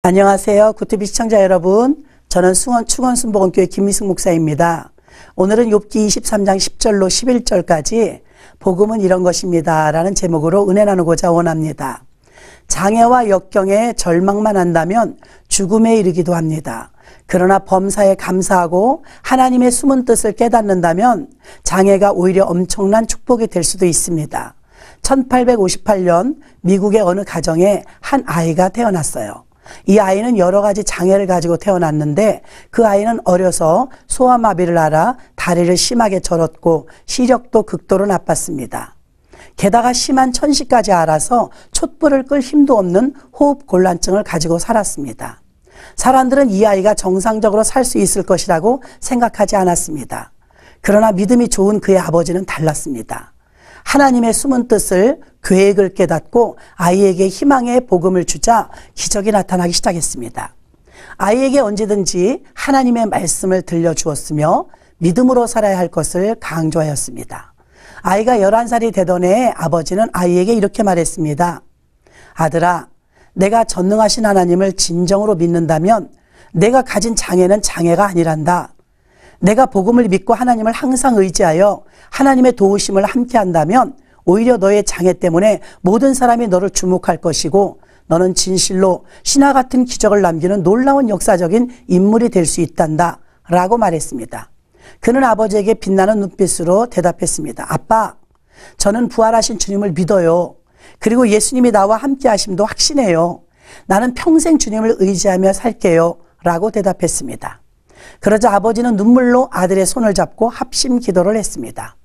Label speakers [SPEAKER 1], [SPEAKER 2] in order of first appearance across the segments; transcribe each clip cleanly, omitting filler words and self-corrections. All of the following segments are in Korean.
[SPEAKER 1] 안녕하세요. 구티비 시청자 여러분. 저는 충원순복음교회 김미숙 목사입니다. 오늘은 욥기 23장 10절로 11절까지 복음은 이런 것입니다 라는 제목으로 은혜 나누고자 원합니다. 장애와 역경에 절망만 한다면 죽음에 이르기도 합니다. 그러나 범사에 감사하고 하나님의 숨은 뜻을 깨닫는다면 장애가 오히려 엄청난 축복이 될 수도 있습니다. 1858년 미국의 어느 가정에 한 아이가 태어났어요. 이 아이는 여러 가지 장애를 가지고 태어났는데 그 아이는 어려서 소아마비를 앓아 다리를 심하게 절었고 시력도 극도로 나빴습니다. 게다가 심한 천식까지 앓아서 촛불을 끌 힘도 없는 호흡곤란증을 가지고 살았습니다. 사람들은 이 아이가 정상적으로 살 수 있을 것이라고 생각하지 않았습니다. 그러나 믿음이 좋은 그의 아버지는 달랐습니다. 하나님의 숨은 뜻을, 계획을 깨닫고 아이에게 희망의 복음을 주자 기적이 나타나기 시작했습니다. 아이에게 언제든지 하나님의 말씀을 들려주었으며 믿음으로 살아야 할 것을 강조하였습니다. 아이가 11살이 되던 해에 아버지는 아이에게 이렇게 말했습니다. 아들아, 내가 전능하신 하나님을 진정으로 믿는다면 내가 가진 장애는 장애가 아니란다. 내가 복음을 믿고 하나님을 항상 의지하여 하나님의 도우심을 함께 한다면 오히려 너의 장애 때문에 모든 사람이 너를 주목할 것이고 너는 진실로 신화 같은 기적을 남기는 놀라운 역사적인 인물이 될 수 있단다 라고 말했습니다. 그는 아버지에게 빛나는 눈빛으로 대답했습니다. 아빠, 저는 부활하신 주님을 믿어요. 그리고 예수님이 나와 함께 하심도 확신해요. 나는 평생 주님을 의지하며 살게요 라고 대답했습니다. 그러자 아버지는 눈물로 아들의 손을 잡고 합심 기도를 했습니다.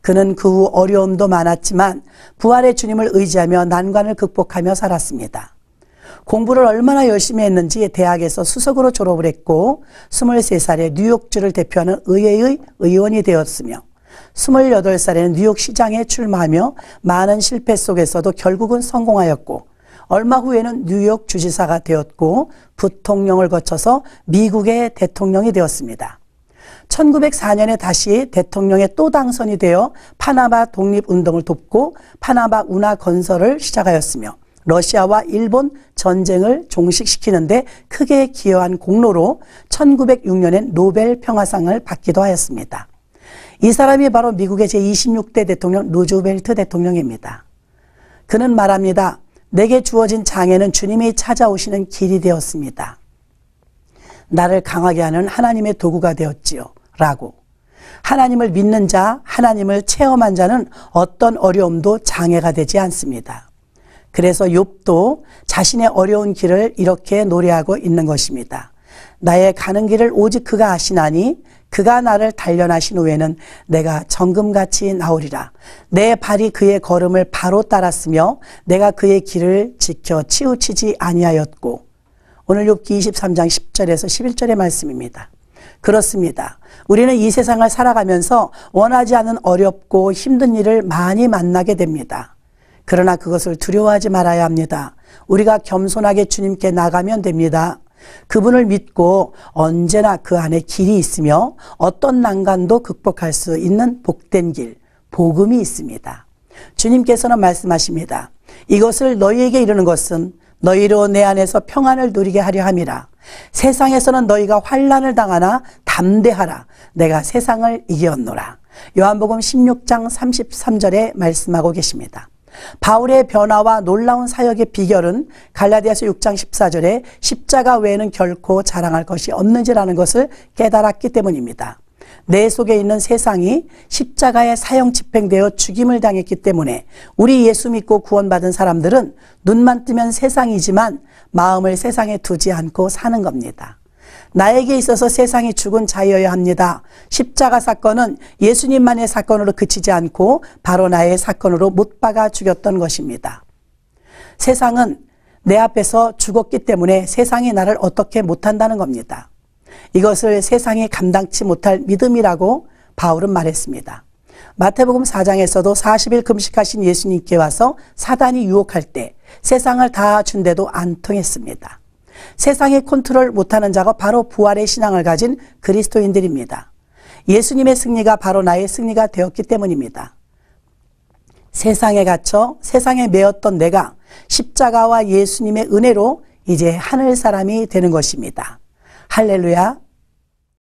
[SPEAKER 1] 그는 그 후 어려움도 많았지만 부활의 주님을 의지하며 난관을 극복하며 살았습니다. 공부를 얼마나 열심히 했는지 대학에서 수석으로 졸업을 했고 23살에 뉴욕주를 대표하는 의회의 의원이 되었으며 28살에는 뉴욕시장에 출마하며 많은 실패 속에서도 결국은 성공하였고 얼마 후에는 뉴욕 주지사가 되었고 부통령을 거쳐서 미국의 대통령이 되었습니다. 1904년에 다시 대통령에 또 당선이 되어 파나마 독립운동을 돕고 파나마 운하 건설을 시작하였으며 러시아와 일본 전쟁을 종식시키는데 크게 기여한 공로로 1906년엔 노벨 평화상을 받기도 하였습니다. 이 사람이 바로 미국의 제26대 대통령 루즈벨트 대통령입니다. 그는 말합니다. 내게 주어진 장애는 주님이 찾아오시는 길이 되었습니다. 나를 강하게 하는 하나님의 도구가 되었지요. 라고. 하나님을 믿는 자, 하나님을 체험한 자는 어떤 어려움도 장애가 되지 않습니다. 그래서 욥도 자신의 어려운 길을 이렇게 노래하고 있는 것입니다. 나의 가는 길을 오직 그가 아시나니 그가 나를 단련하신 후에는 내가 정금같이 나오리라. 내 발이 그의 걸음을 바로 따랐으며 내가 그의 길을 지켜 치우치지 아니하였고. 오늘 욥기 23장 10절에서 11절의 말씀입니다. 그렇습니다. 우리는 이 세상을 살아가면서 원하지 않은 어렵고 힘든 일을 많이 만나게 됩니다. 그러나 그것을 두려워하지 말아야 합니다. 우리가 겸손하게 주님께 나가면 됩니다. 그분을 믿고 언제나 그 안에 길이 있으며 어떤 난간도 극복할 수 있는 복된 길, 복음이 있습니다. 주님께서는 말씀하십니다. 이것을 너희에게 이르는 것은 너희로 내 안에서 평안을 누리게 하려 함이라. 세상에서는 너희가 환난을 당하나 담대하라. 내가 세상을 이겼노라. 요한복음 16장 33절에 말씀하고 계십니다. 바울의 변화와 놀라운 사역의 비결은 갈라디아서 6장 14절에 십자가 외에는 결코 자랑할 것이 없는지라는 것을 깨달았기 때문입니다. 내 속에 있는 세상이 십자가에 사형 집행되어 죽임을 당했기 때문에 우리 예수 믿고 구원받은 사람들은 눈만 뜨면 세상이지만 마음을 세상에 두지 않고 사는 겁니다. 나에게 있어서 세상이 죽은 자여야 합니다. 십자가 사건은 예수님만의 사건으로 그치지 않고 바로 나의 사건으로 못 박아 죽였던 것입니다. 세상은 내 앞에서 죽었기 때문에 세상이 나를 어떻게 못한다는 겁니다. 이것을 세상이 감당치 못할 믿음이라고 바울은 말했습니다. 마태복음 4장에서도 40일 금식하신 예수님께 와서 사단이 유혹할 때 세상을 다 준데도 안 통했습니다. 세상의 컨트롤 못하는 자가 바로 부활의 신앙을 가진 그리스도인들입니다. 예수님의 승리가 바로 나의 승리가 되었기 때문입니다. 세상에 갇혀 세상에 매였던 내가 십자가와 예수님의 은혜로 이제 하늘 사람이 되는 것입니다. 할렐루야.